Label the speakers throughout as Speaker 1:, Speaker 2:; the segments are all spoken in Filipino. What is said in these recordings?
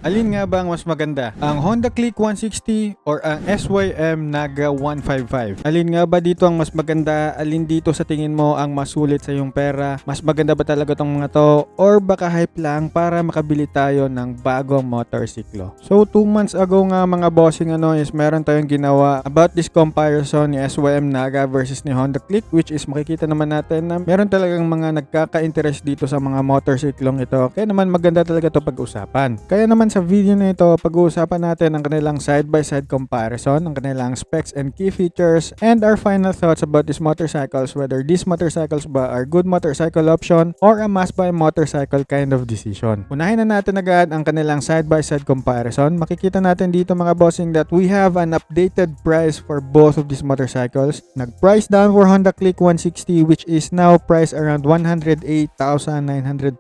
Speaker 1: Alin nga ba ang mas maganda? Ang Honda Click 160 or ang SYM Naga 155? Alin nga ba dito ang mas maganda? Alin dito sa tingin mo ang mas sulit sa iyong pera? Mas maganda ba talaga tong mga to? Or baka hype lang para makabili tayo ng bagong motorsiklo? So 2 months ago nga mga bossing is meron tayong ginawa about this comparison ni SYM Naga versus ni Honda Click, which is makikita naman natin na meron talagang mga nagkaka-interest dito sa mga motorsiklong ito. Kaya naman maganda talaga to pag-usapan. Kaya naman sa video na ito, pag-uusapan natin ang kanilang side-by-side comparison, ang kanilang specs and key features, and our final thoughts about these motorcycles, whether these motorcycles ba are good motorcycle option or a must-buy motorcycle kind of decision. Unahin na natin agad ang kanilang side-by-side comparison. Makikita natin dito mga bossing that we have an updated price for both of these motorcycles. Nag-price down for Honda Click 160 which is now priced around 108,900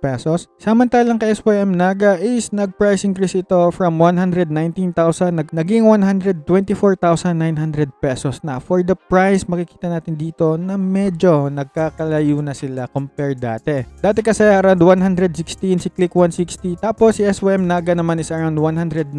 Speaker 1: pesos. Samantalang kay SYM Naga is nag-price increase ito from 119,000 naging 124,900 pesos na. For the price, makikita natin dito na medyo nagkakalayo na sila compare dati. Dati kasi around 116 si Click 160 tapos si SYM Naga naman is around 119.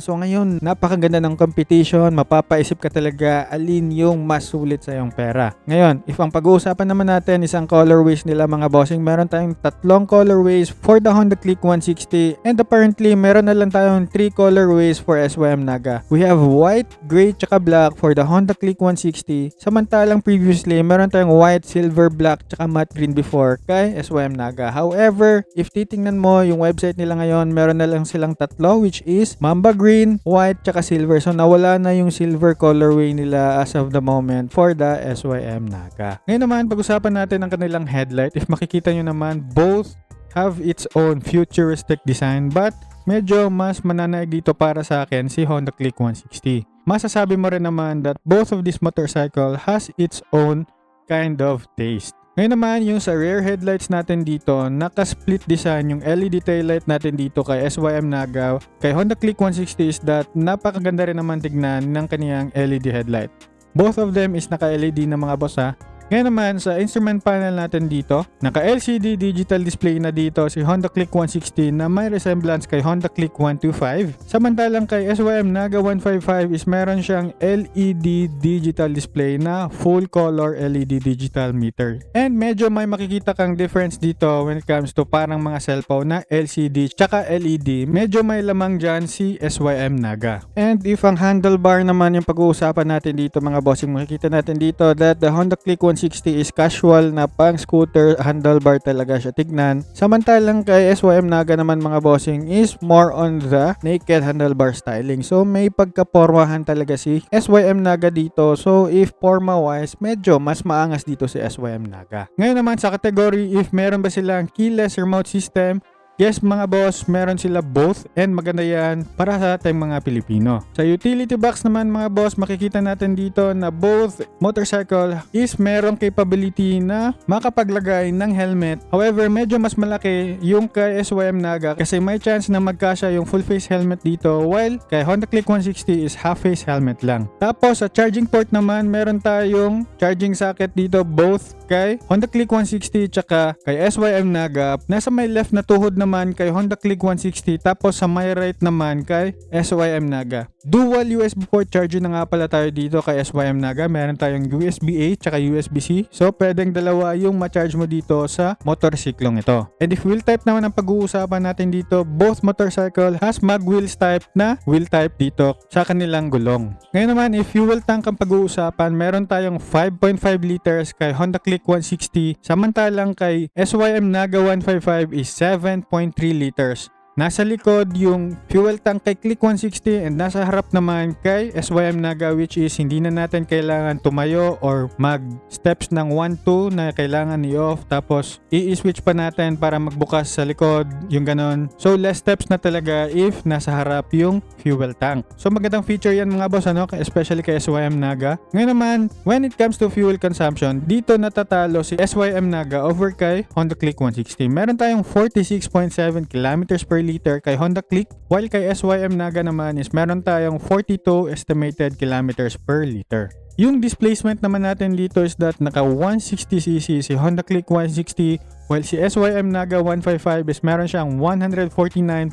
Speaker 1: So ngayon, napakaganda ng competition, mapapaisip ka talaga alin yung mas sulit sa iyong pera. Ngayon, if ang pag-uusapan naman natin isang colorways nila mga bossing, meron tayong tatlong colorways for the Honda Click 160 and apparently meron na lang tayong 3 colorways for SYM Naga. We have white, gray, tsaka black for the Honda Click 160. Samantalang previously, meron tayong white, silver, black, tsaka matte green before kay SYM Naga. However, if titingnan mo yung website nila ngayon, meron na lang silang tatlo which is Mamba Green, white, tsaka silver. So nawala na yung silver colorway nila as of the moment for the SYM Naga. Ngayon naman, pag-usapan natin ang kanilang headlight. If makikita nyo naman, both have its own futuristic design but medyo mas mananaig dito para sa akin si Honda Click 160. Masasabi mo rin naman that both of this motorcycle has its own kind of taste. Ngayon naman yung sa rear headlights natin dito, naka-split design yung LED taillight natin dito kay SYM Naga. Kay Honda Click 160 is that napakaganda rin naman tignan ng kaniyang LED headlight. Both of them is naka-LED na mga boss ha. Ngayon naman sa instrument panel natin dito, naka-LCD digital display na dito si Honda Click 160 na may resemblance kay Honda Click 125. Samantalang kay SYM Naga 155 is meron siyang LED digital display na full color LED digital meter. And medyo may makikita kang difference dito when it comes to parang mga cellphone na LCD tsaka LED. Medyo may lamang dyan si SYM Naga. And if ang handlebar naman yung pag-uusapan natin dito mga bossing, makikita natin dito that the Honda Click 160 is casual na pang scooter handlebar talaga siya tignan. Samantalang kay SYM Naga naman mga bossing is more on the naked handlebar styling. So may pagkapormahan talaga si SYM Naga dito. So if forma wise, medyo mas maangas dito si SYM Naga. Ngayon naman sa category if meron ba silang keyless remote system, yes mga boss, meron sila both and maganda yan para sa ating mga Pilipino. Sa utility box naman mga boss, makikita natin dito na both motorcycle is merong capability na makapaglagay ng helmet. However, medyo mas malaki yung kay SYM Naga kasi may chance na magkasya yung full face helmet dito while kay Honda Click 160 is half face helmet lang. Tapos sa charging port naman, meron tayong charging socket dito both kay Honda Click 160 tsaka kay SYM Naga. Nasa may left na tuhod naman kay Honda Click 160 tapos sa may right naman kay SYM Naga. Dual USB port charger na nga pala tayo dito kay SYM Naga. Meron tayong USB-A tsaka USB-C. So pwedeng dalawa yung ma-charge mo dito sa motorsiklong ito. And if wheel type naman ang pag-uusapan natin dito, both motorcycle has mag wheels type na wheel type dito sa kanilang gulong. Ngayon naman if fuel tank ang pag-uusapan, meron tayong 5.5 liters kay Honda Click 160 samantalang kay SYM Naga 155 is 7.3 liters. Nasa likod yung fuel tank kay Click 160 and nasa harap naman kay SYM Naga which is hindi na natin kailangan tumayo or mag steps ng 1-2 na kailangan i-off tapos i-switch pa natin para magbukas sa likod yung ganon. So less steps na talaga if nasa harap yung fuel tank. So magandang feature yan mga boss especially kay SYM Naga. Ngayon naman when it comes to fuel consumption, dito natatalo si SYM Naga over kay Honda Click 160. Meron tayong 46.7 kilometers per liter kay Honda Click while kay SYM Naga naman is meron tayong 42 estimated kilometers per liter. Yung displacement naman natin dito is that naka 160cc si Honda Click 160 while si SYM Naga 155 is meron siyang 149.6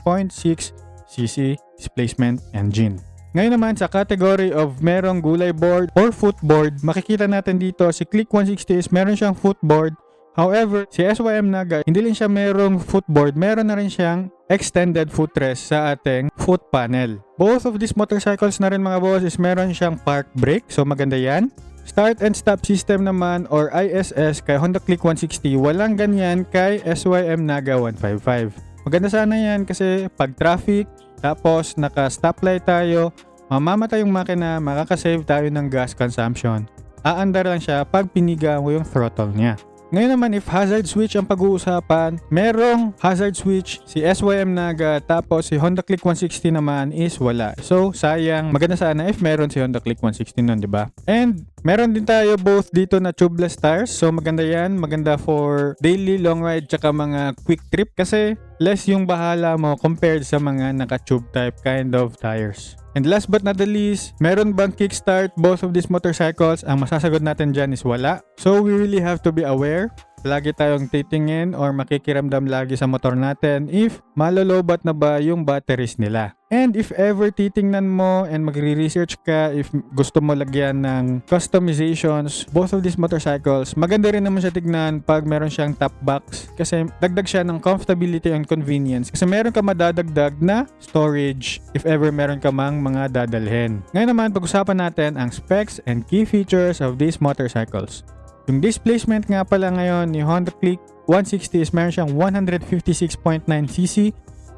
Speaker 1: cc, displacement, engine. Ngayon naman sa category of merong gulay board or footboard, makikita natin dito si Click 160 is meron siyang footboard. However, si SYM Naga, hindi lang siya merong footboard, meron na rin siyang extended footrest sa ating foot panel. Both of these motorcycles na rin mga boss is meron siyang park brake, so maganda yan. Start and stop system naman or ISS kay Honda Click 160, walang ganyan kay SYM Naga 155. Maganda sana yan kasi pag traffic, tapos naka-stoplight tayo, mamamatay yung makina, makakasave tayo ng gas consumption. Aandar lang siya pag piniga mo yung throttle niya. Ngayon naman, if hazard switch ang pag-uusapan, merong hazard switch si SYM Naga, tapos si Honda Click 160 naman is wala. So, sayang. Maganda sana if meron si Honda Click 160 nun, di ba? And meron din tayo both dito na tubeless tires. So, maganda yan. Maganda for daily long ride tsaka mga quick trip kasi less yung bahala mo compared sa mga naka-tube type kind of tires. And last but not the least, meron bang kickstart both of these motorcycles? Ang masasagot natin dyan is wala. So we really have to be aware. Lagi tayong titingin or makikiramdam lagi sa motor natin if malolobat na ba yung batteries nila. And if ever titingnan mo and magre-research ka if gusto mo lagyan ng customizations, both of these motorcycles, maganda rin naman siya tignan pag meron siyang top box kasi dagdag siya ng comfortability and convenience kasi meron ka madadagdag na storage if ever meron ka mang mga dadalhin. Ngayon naman, pag-usapan natin ang specs and key features of these motorcycles. Yung displacement nga pala ngayon ni Honda Click 160 is meron siyang 156.9cc,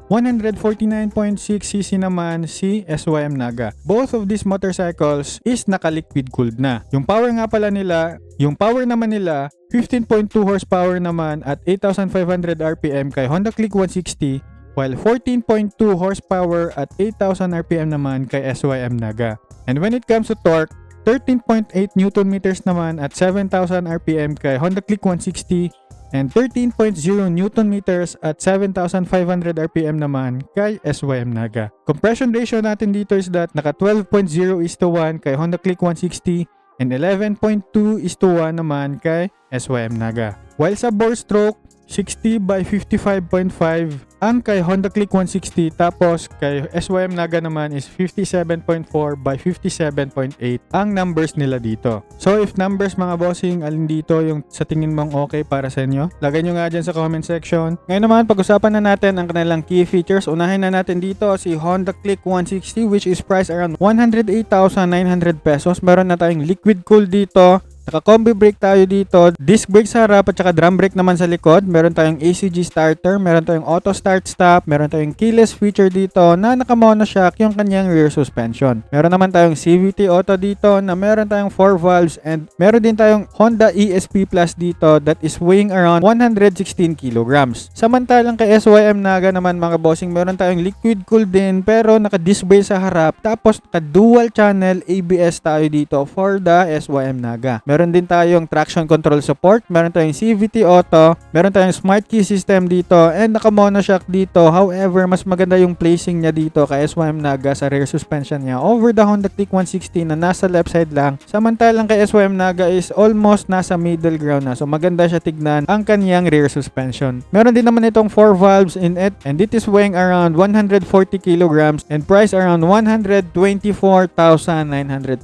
Speaker 1: 149.6cc naman si SYM Naga. Both of these motorcycles is naka-liquid cooled na. Yung power nga pala nila, yung power naman nila, 15.2 horsepower naman at 8,500 RPM kay Honda Click 160, while 14.2 horsepower at 8,000 RPM naman kay SYM Naga. And when it comes to torque, 13.8 Newton meters naman at 7,000 RPM kay Honda Click 160 and 13.0 Newton meters at 7,500 RPM naman kay SYM Naga. Compression ratio natin dito is that naka 12.0:1 kay Honda Click 160 and 11.2:1 naman kay SYM Naga. While sa bore stroke, 60 by 55.5 ang kay Honda Click 160, tapos kay SYM Naga naman is 57.4 by 57.8 ang numbers nila dito. So if numbers mga bossing, alin dito yung sa tingin mong okay para sa inyo? Lagay nyo nga dyan sa comment section. Ngayon naman, pag-usapan na natin ang kanilang key features. Unahin na natin dito si Honda Click 160 which is priced around 108,900 pesos. Meron na tayong liquid cool dito. Naka-combi brake tayo dito, disc brake sa harap at saka drum brake naman sa likod. Meron tayong ACG starter, meron tayong auto start stop, meron tayong keyless feature dito na naka-monoshock yung kanyang rear suspension. Meron naman tayong CVT auto dito na meron tayong 4 valves and meron din tayong Honda ESP Plus dito that is weighing around 116 kilograms. Samantalang kay SYM Naga naman mga bossing, meron tayong liquid cool din pero naka-disc brake sa harap tapos naka-dual channel ABS tayo dito for the SYM Naga. Meron din tayong traction control support, meron tayong CVT auto, meron tayong smart key system dito, and naka-monoshock dito. However, mas maganda yung placing niya dito kay SYM Naga sa rear suspension niya over the Honda Click 160 na nasa left side lang. Samantalang kay SYM Naga is almost nasa middle ground na. So maganda siya tignan ang kanyang rear suspension. Meron din naman itong 4 valves in it and it is weighing around 140 kilograms and price around 124,900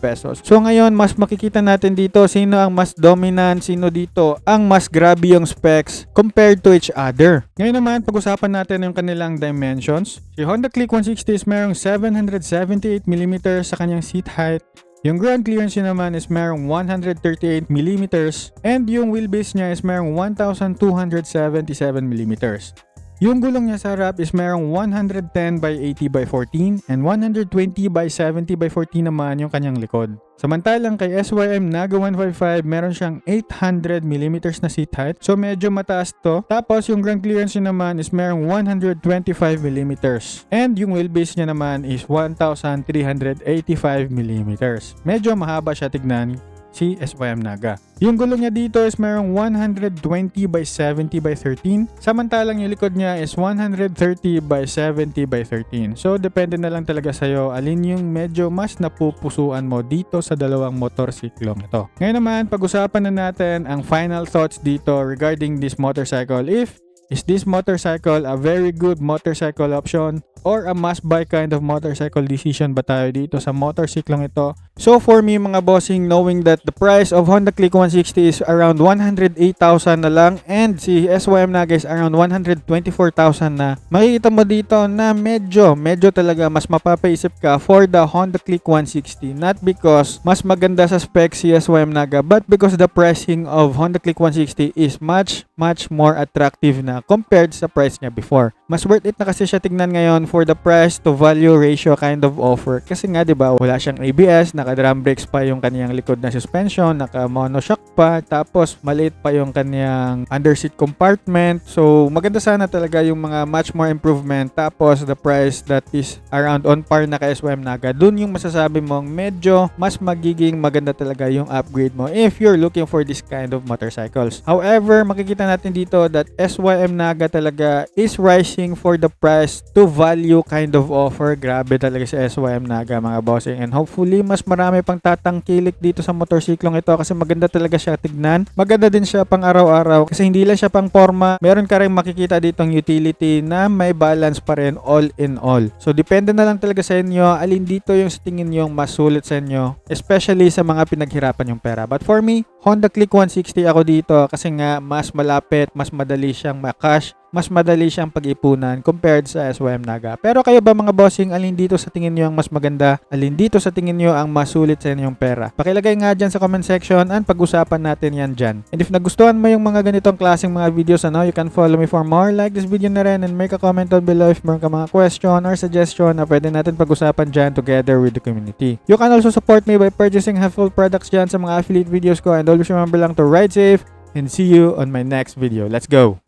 Speaker 1: pesos. So ngayon, mas makikita natin dito sino ang mas dominant, sino dito ang mas grabe yung specs compared to each other. Ngayon naman, pag-usapan natin yung kanilang dimensions. Si Honda Click 160 is merong 778mm sa kanyang seat height. Yung ground clearance niya naman is merong 138mm and yung wheelbase niya is merong 1,277mm. Yung gulong niya sa harap is merong 110 by 80 by 14 and 120 by 70 by 14 naman yung kanyang likod. Samantalang kay SYM Naga 155, meron siyang 800mm na seat height. So medyo mataas to. Tapos yung ground clearance niya naman is merong 125mm. And yung wheelbase niya naman is 1,385mm. Medyo mahaba siya tignan si SYM Naga. Yung gulong niya dito is merong 120 by 70 by 13. Samantalang yung likod niya is 130 by 70 by 13. So depende na lang talaga sa'yo alin yung medyo mas napupusuan mo dito sa dalawang motorsiklong ito. Ngayon naman, pag-usapan na natin ang final thoughts dito regarding this motorcycle. If Is this motorcycle a very good motorcycle option or a must-buy kind of motorcycle decision ba tayo dito sa motorcyclong ito? So for me mga bossing, knowing that the price of Honda Click 160 is around 108,000 na lang and si SYM Naga is around 124,000 na, makikita mo dito na medyo talaga mas mapapaisip ka for the Honda Click 160. Not because mas maganda sa specs si SYM Naga, but because the pricing of Honda Click 160 is much more attractive na compared sa price niya before. Mas worth it na kasi siya tignan ngayon for the price to value ratio kind of offer. Kasi nga 'di ba, wala siyang ABS, naka-drum brakes pa yung kaniyang likod na suspension, naka-monoshock pa, tapos maliit pa yung kaniyang underseat compartment. So maganda sana talaga yung mga much more improvement, tapos the price that is around on par na kay SYM Naga. Dun yung masasabi mong medyo mas magiging maganda talaga yung upgrade mo if you're looking for this kind of motorcycles. However, makikita natin dito that SYM Naga talaga is rising for the price to value kind of offer. Grabe talaga si SYM Naga mga bossing, and hopefully mas marami pang tatangkilik dito sa motorsiklong ito kasi maganda talaga siya tignan. Maganda din siya pang araw-araw kasi hindi lang siya pang forma. Meron ka rin makikita ditong utility na may balance pa rin all in all. So depende na lang talaga sa inyo alin dito yung sa tingin yung mas sulit sa inyo, especially sa mga pinaghirapan yung pera. But for me, Honda Click 160 ako dito kasi nga mas malapit, mas madali siyang makash, mas madali siyang pag-ipunan compared sa SYM Naga. Pero kayo ba mga bossing, alin dito sa tingin nyo ang mas maganda? Alin dito sa tingin nyo ang mas sulit sa inyong pera? Pakilagay nga dyan sa comment section and pag-usapan natin yan dyan. And if nagustuhan mo yung mga ganitong klaseng mga videos, you can follow me for more. Like this video na rin and make a comment down below if meron ka mga question or suggestion na pwede natin pag-usapan dyan together with the community. You can also support me by purchasing helpful products dyan sa mga affiliate videos ko, and always remember lang to ride safe and see you on my next video. Let's go!